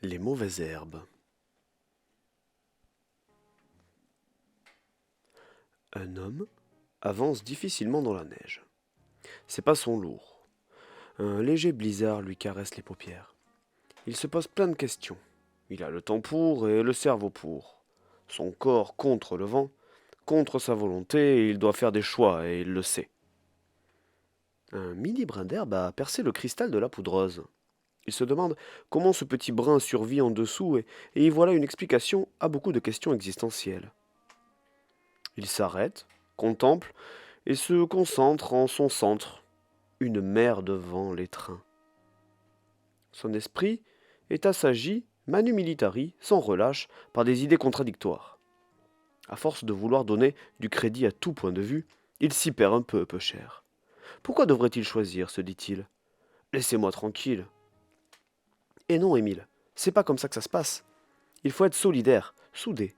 Les mauvaises herbes. Un homme avance difficilement dans la neige. Ses pas sont lourds. Un léger blizzard lui caresse les paupières. Il se pose plein de questions. Il a le temps pour et le cerveau pour. Son corps contre le vent, contre sa volonté, et il doit faire des choix et il le sait. Un mini brin d'herbe a percé le cristal de la poudreuse. Il se demande comment ce petit brin survit en dessous et y voilà une explication à beaucoup de questions existentielles. Il s'arrête, contemple et se concentre en son centre, une mer de vent l'étreint. Son esprit est assagi, manu militari, sans relâche, par des idées contradictoires. À force de vouloir donner du crédit à tout point de vue, il s'y perd un peu cher. Pourquoi devrait-il choisir, se dit-il? Laissez-moi tranquille. Et non, Émile, c'est pas comme ça que ça se passe. Il faut être solidaire, soudé,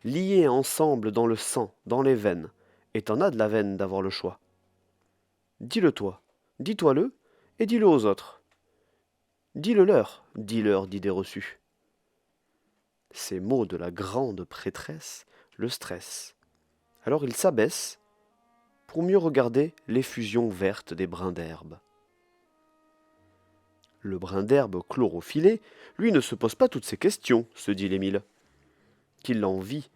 liés ensemble dans le sang, dans les veines, et t'en as de la veine d'avoir le choix. Dis-le toi, dis-toi-le, et dis-le aux autres. Dis-le-leur, dis-leur d'idées reçues. Ces mots de la grande prêtresse le stressent. Alors il s'abaisse pour mieux regarder l'effusion verte des brins d'herbe. Le brin d'herbe chlorophyllé, lui, ne se pose pas toutes ces questions, se dit l'Émile. Qu'il l'envie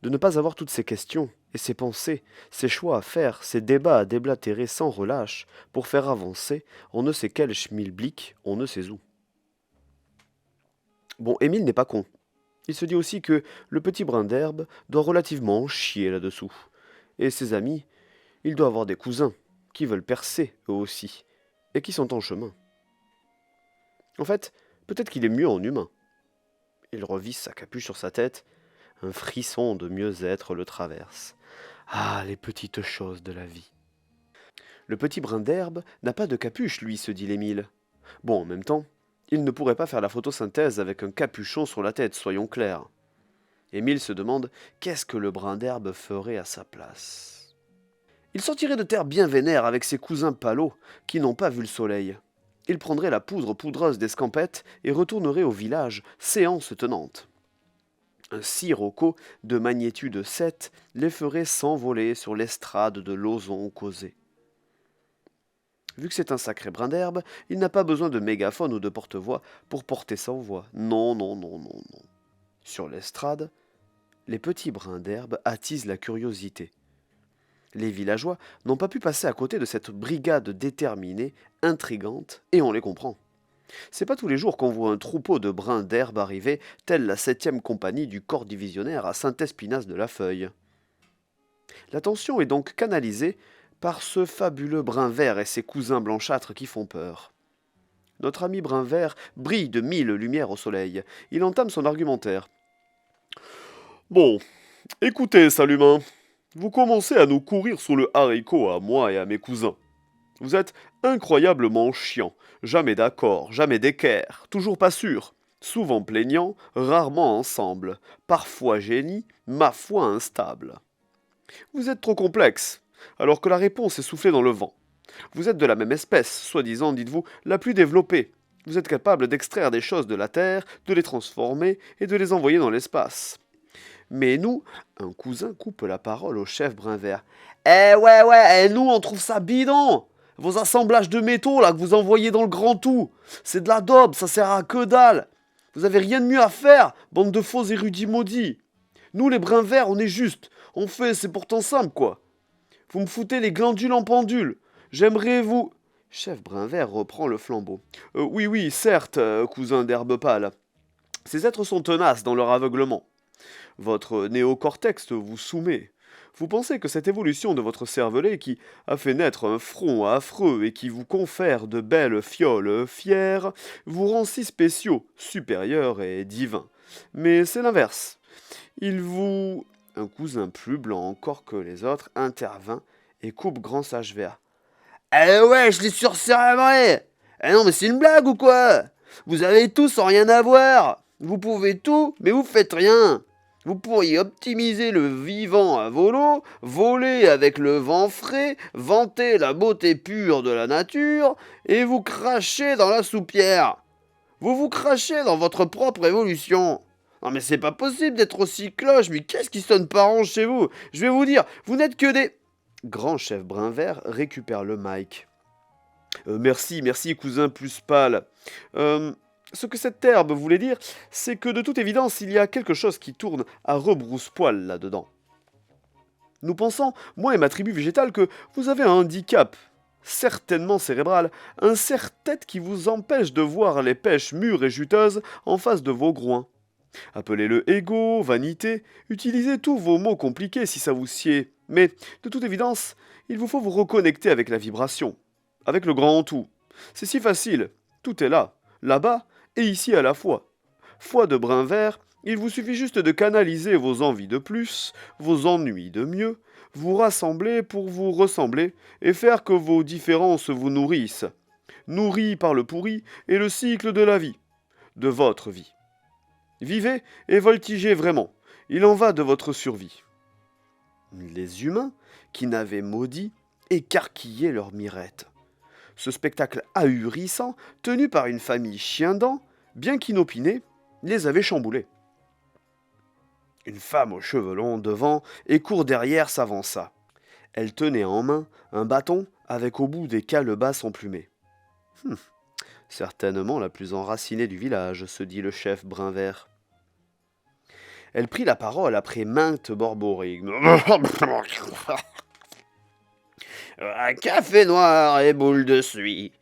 de ne pas avoir toutes ces questions et ces pensées, ces choix à faire, ces débats à déblatérer sans relâche pour faire avancer on ne sait quel schmilblick, on ne sait où. Bon, Émile n'est pas con. Il se dit aussi que le petit brin d'herbe doit relativement chier là-dessous. Et ses amis, il doit avoir des cousins qui veulent percer eux aussi et qui sont en chemin. En fait, peut-être qu'il est mieux en humain. Il revisse sa capuche sur sa tête. Un frisson de mieux-être le traverse. Ah, les petites choses de la vie. Le petit brin d'herbe n'a pas de capuche, lui, se dit l'Émile. Bon, en même temps, il ne pourrait pas faire la photosynthèse avec un capuchon sur la tête, soyons clairs. Émile se demande qu'est-ce que le brin d'herbe ferait à sa place. Il sortirait de terre bien vénère avec ses cousins palots qui n'ont pas vu le soleil. Il prendrait la poudre poudreuse d'escampette et retournerait au village, séance tenante. Un sirocco de magnitude 7 les ferait s'envoler sur l'estrade de l'ozon causé. Vu que c'est un sacré brin d'herbe, il n'a pas besoin de mégaphone ou de porte-voix pour porter sa voix. Non, non, non, non, non. Sur l'estrade, les petits brins d'herbe attisent la curiosité. Les villageois n'ont pas pu passer à côté de cette brigade déterminée, intrigante, et on les comprend. C'est pas tous les jours qu'on voit un troupeau de brins d'herbe arriver, telle la 7e compagnie du corps divisionnaire à Saint-Espinasse-de-la-Feuille. L'attention est donc canalisée par ce fabuleux brin vert et ses cousins blanchâtres qui font peur. Notre ami brin vert brille de 1000 lumières au soleil. Il entame son argumentaire. Bon, écoutez, Salumin, vous commencez à nous courir sous le haricot à moi et à mes cousins. Vous êtes incroyablement chiants, jamais d'accord, jamais d'équerre, toujours pas sûr, souvent plaignants, rarement ensemble, parfois génie, ma foi instable. Vous êtes trop complexe, alors que la réponse est soufflée dans le vent. Vous êtes de la même espèce, soi-disant, dites-vous, la plus développée. Vous êtes capable d'extraire des choses de la Terre, de les transformer et de les envoyer dans l'espace. Mais nous, un cousin coupe la parole au chef brun vert. Ouais, nous on trouve ça bidon. Vos assemblages de métaux là que vous envoyez dans le grand tout, c'est de la daube, ça sert à que dalle. Vous avez rien de mieux à faire, bande de faux érudits maudits. Nous les bruns verts, on est juste, on fait, c'est pourtant simple quoi. Vous me foutez les glandules en pendule. J'aimerais vous... Chef brun vert reprend le flambeau. Oui, certes, cousin d'herbe pâle. Ces êtres sont tenaces dans leur aveuglement. Votre néocortex vous soumet. Vous pensez que cette évolution de votre cervelet qui a fait naître un front affreux et qui vous confère de belles fioles fières vous rend si spéciaux, supérieurs et divins. Mais c'est l'inverse. Il vous... Un cousin plus blanc encore que les autres intervint et coupe grand sage vert. Ouais, je l'ai surcérébré. Non, mais c'est une blague ou quoi? Vous avez tout sans rien avoir. Vous pouvez tout, mais vous faites rien. Vous pourriez optimiser le vivant à volo, voler avec le vent frais, vanter la beauté pure de la nature, et vous cracher dans la soupière. Vous vous crachez dans votre propre évolution. Non mais c'est pas possible d'être aussi cloche, mais qu'est-ce qui sonne pas rond chez vous? Je vais vous dire, vous n'êtes que des... Grand chef brun vert récupère le mic. Merci, merci, cousin plus pâle. Ce que cette herbe voulait dire, c'est que de toute évidence, il y a quelque chose qui tourne à rebrousse-poil là-dedans. Nous pensons, moi et ma tribu végétale, que vous avez un handicap, certainement cérébral, un serre-tête qui vous empêche de voir les pêches mûres et juteuses en face de vos groins. Appelez-le égo, vanité, utilisez tous vos mots compliqués si ça vous sied, mais de toute évidence, il vous faut vous reconnecter avec la vibration, avec le grand tout. C'est si facile, tout est là, là-bas et ici à la fois. Foi de brin vert, il vous suffit juste de canaliser vos envies de plus, vos ennuis de mieux, vous rassembler pour vous ressembler et faire que vos différences vous nourrissent. Nourris par le pourri et le cycle de la vie, de votre vie. Vivez et voltigez vraiment, il en va de votre survie. Les humains, qui n'avaient maudit, écarquillaient leurs mirettes. Ce spectacle ahurissant, tenu par une famille chien-dent, bien qu'inopinée, les avait chamboulés. Une femme aux cheveux longs devant et court derrière s'avança. Elle tenait en main un bâton avec au bout des calebasses emplumées. Certainement la plus enracinée du village, se dit le chef brun vert. Elle prit la parole après maintes borborigmes. Un café noir et boule de suie.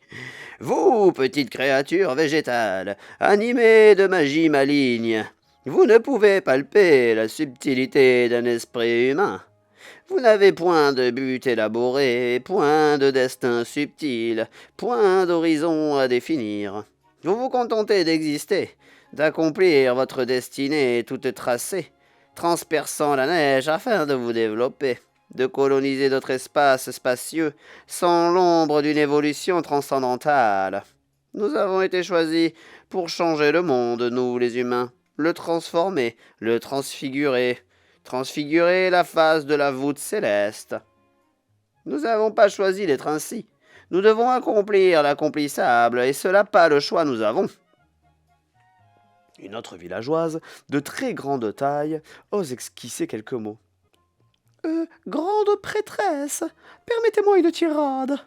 Vous, petite créature végétale, animée de magie maligne, vous ne pouvez palper la subtilité d'un esprit humain. Vous n'avez point de but élaboré, point de destin subtil, point d'horizon à définir. Vous vous contentez d'exister, d'accomplir votre destinée toute tracée, transperçant la neige afin de vous développer, de coloniser notre espace spacieux sans l'ombre d'une évolution transcendantale. Nous avons été choisis pour changer le monde, nous les humains, le transformer, le transfigurer la face de la voûte céleste. Nous n'avons pas choisi d'être ainsi. Nous devons accomplir l'accomplissable, et cela pas le choix nous avons. Une autre villageoise, de très grande taille, ose esquisser quelques mots. Grande prêtresse, permettez-moi une tirade.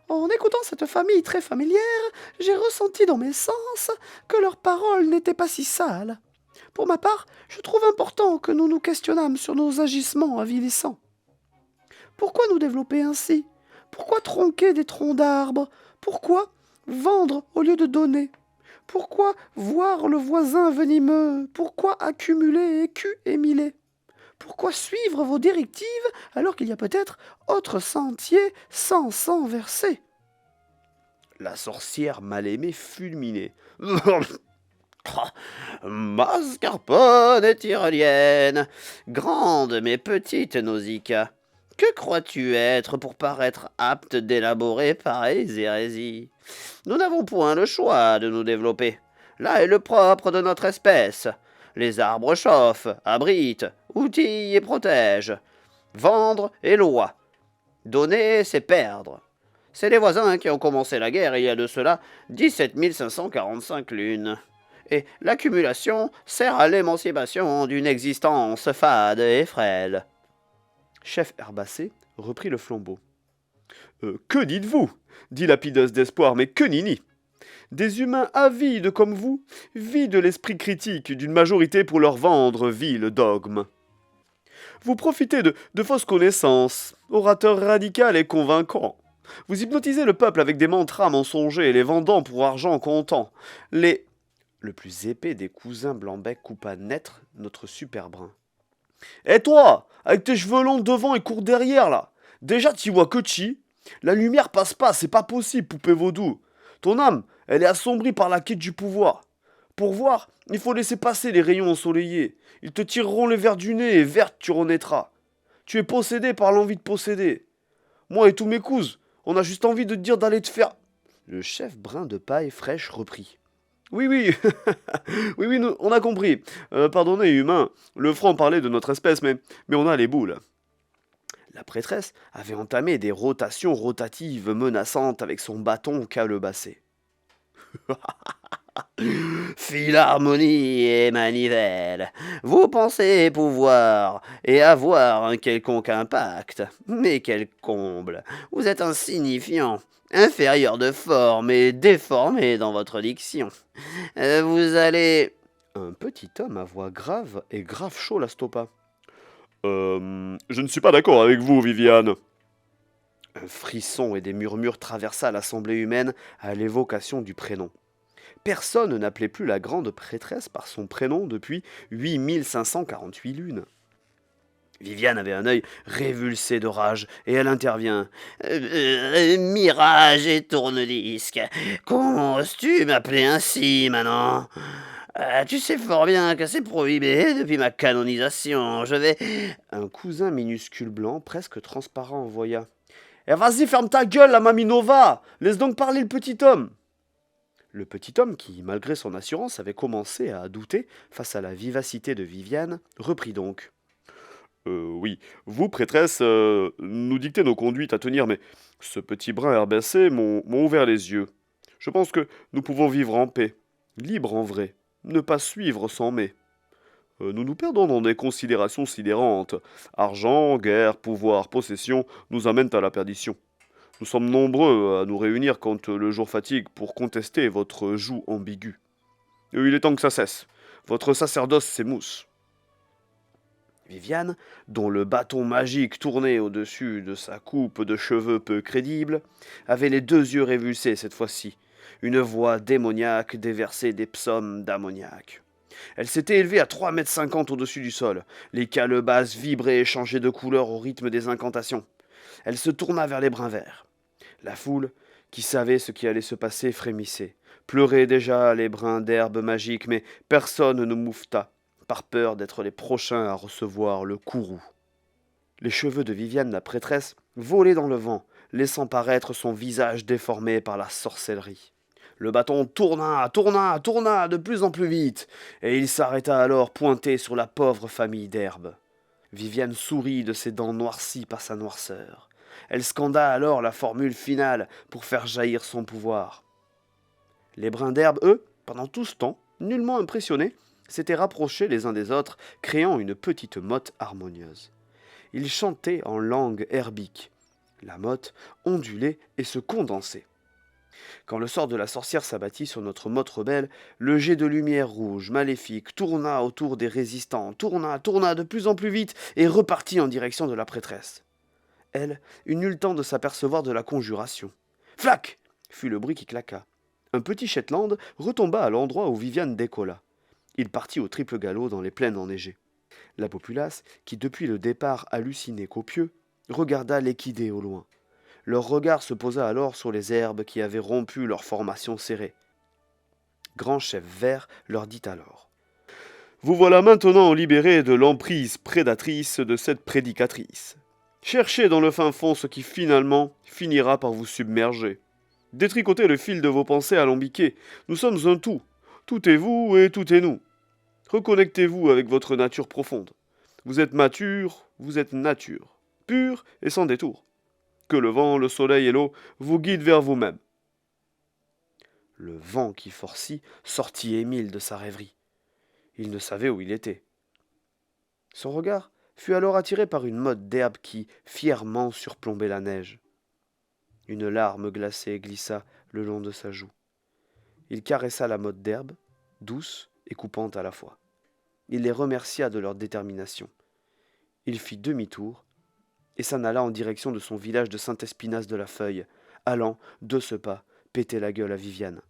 En écoutant cette famille très familière, j'ai ressenti dans mes sens que leurs paroles n'étaient pas si sales. Pour ma part, je trouve important que nous nous questionnâmes sur nos agissements avilissants. Pourquoi nous développer ainsi? Pourquoi tronquer des troncs d'arbres? Pourquoi vendre au lieu de donner? Pourquoi voir le voisin venimeux? Pourquoi accumuler écus et millets? Pourquoi suivre vos directives alors qu'il y a peut-être autre sentier sans sang versé? La sorcière mal-aimée fulminait. Mascarpone et tyrolienne, grande mais petite Nausicaa, que crois-tu être pour paraître apte d'élaborer pareilles hérésies? Nous n'avons point le choix de nous développer. Là est le propre de notre espèce. Les arbres chauffent, abritent, outillent et protègent. Vendre est loi. Donner, c'est perdre. C'est les voisins qui ont commencé la guerre il y a de cela 17 545 lunes. Et l'accumulation sert à l'émancipation d'une existence fade et frêle. Chef herbacé reprit le flambeau. Que dites-vous? Dit Lapidos d'espoir, mais que nini? Des humains avides comme vous vident l'esprit critique d'une majorité pour leur vendre vil dogme. Vous profitez de fausses connaissances, orateur radical et convaincant. Vous hypnotisez le peuple avec des mantras mensongers, les vendant pour argent comptant. Le plus épais des cousins Blanc-bec coupa net notre super brun. Et toi, avec tes cheveux longs devant et courts derrière, là, déjà t'y vois que chi. La lumière passe pas, c'est pas possible, poupée vaudou. Ton âme, elle est assombrie par la quête du pouvoir. Pour voir, il faut laisser passer les rayons ensoleillés. Ils te tireront les vers du nez et verte tu renaîtras. Tu es possédé par l'envie de posséder. Moi et tous mes cousins, on a juste envie de te dire d'aller te faire... Le chef brun de paille fraîche reprit. Oui, oui, on a compris. Pardonnez, humain, le franc parlait de notre espèce, mais on a les boules. La prêtresse avait entamé des rotations rotatives menaçantes avec son bâton calebassé. Philharmonie et manivelle, vous pensez pouvoir et avoir un quelconque impact. Mais quel comble! Vous êtes insignifiant, inférieur de forme et déformé dans votre diction. Vous allez... Un petit homme à voix grave et grave chaud la stoppa. Je ne suis pas d'accord avec vous, Viviane. Un frisson et des murmures traversa l'assemblée humaine à l'évocation du prénom. Personne n'appelait plus la grande prêtresse par son prénom depuis 8548 lunes. Viviane avait un œil révulsé de rage, et elle intervient. Mirage et tourne-disque, costume appelé ainsi maintenant. Tu sais fort bien que c'est prohibé depuis ma canonisation. Je vais... Un cousin minuscule blanc, presque transparent, envoya. Eh, vas-y, ferme ta gueule, la Maminova. Laisse donc parler le petit homme. Le petit homme, qui, malgré son assurance, avait commencé à douter face à la vivacité de Viviane, reprit donc. Oui, vous, prêtresse, nous dictez nos conduites à tenir, mais ce petit brin herbacé m'ont ouvert les yeux. Je pense que nous pouvons vivre en paix, libres en vrai, ne pas suivre sans mais. Nous nous perdons dans des considérations sidérantes. Argent, guerre, pouvoir, possession nous amènent à la perdition. Nous sommes nombreux à nous réunir quand le jour fatigue pour contester votre joug ambigu. Il est temps que ça cesse. Votre sacerdoce s'émousse. Viviane, dont le bâton magique tournait au-dessus de sa coupe de cheveux peu crédible, avait les deux yeux révulsés cette fois-ci. Une voix démoniaque déversait des psaumes d'ammoniaque. Elle s'était élevée à 3,50 m au-dessus du sol. Les calebasses vibraient et changeaient de couleur au rythme des incantations. Elle se tourna vers les brins verts. La foule, qui savait ce qui allait se passer, frémissait. Pleuraient déjà les brins d'herbe magique, mais personne ne moufta, par peur d'être les prochains à recevoir le courroux. Les cheveux de Viviane, la prêtresse, volaient dans le vent, laissant paraître son visage déformé par la sorcellerie. Le bâton tourna de plus en plus vite, et il s'arrêta alors pointé sur la pauvre famille d'herbes. Viviane sourit de ses dents noircies par sa noirceur. Elle scanda alors la formule finale pour faire jaillir son pouvoir. Les brins d'herbe, eux, pendant tout ce temps, nullement impressionnés, s'étaient rapprochés les uns des autres, créant une petite motte harmonieuse. Ils chantaient en langue herbique. La motte ondulait et se condensait. Quand le sort de la sorcière s'abattit sur notre motte rebelle, le jet de lumière rouge, maléfique, tourna autour des résistants, tourna de plus en plus vite et repartit en direction de la prêtresse. Elle, il n'eut le temps de s'apercevoir de la conjuration. Flac fut le bruit qui claqua. Un petit Shetland retomba à l'endroit où Viviane décolla. Il partit au triple galop dans les plaines enneigées. La populace, qui depuis le départ hallucinait copieux, regarda l'équidé au loin. Leur regard se posa alors sur les herbes qui avaient rompu leur formation serrée. Grand chef vert leur dit alors. Vous voilà maintenant libérés de l'emprise prédatrice de cette prédicatrice. Cherchez dans le fin fond ce qui finalement finira par vous submerger. Détricotez le fil de vos pensées alambiquées. Nous sommes un tout. Tout est vous et tout est nous. Reconnectez-vous avec votre nature profonde. Vous êtes mature, vous êtes nature, pure et sans détour. Que le vent, le soleil et l'eau vous guident vers vous-même. Le vent qui forcit sortit Émile de sa rêverie. Il ne savait où il était. Son regard fut alors attiré par une motte d'herbe qui fièrement surplombait la neige. Une larme glacée glissa le long de sa joue. Il caressa la motte d'herbe, douce et coupante à la fois. Il les remercia de leur détermination. Il fit demi-tour et s'en alla en direction de son village de Saint-Espinasse de la Feuille, allant, de ce pas, péter la gueule à Viviane.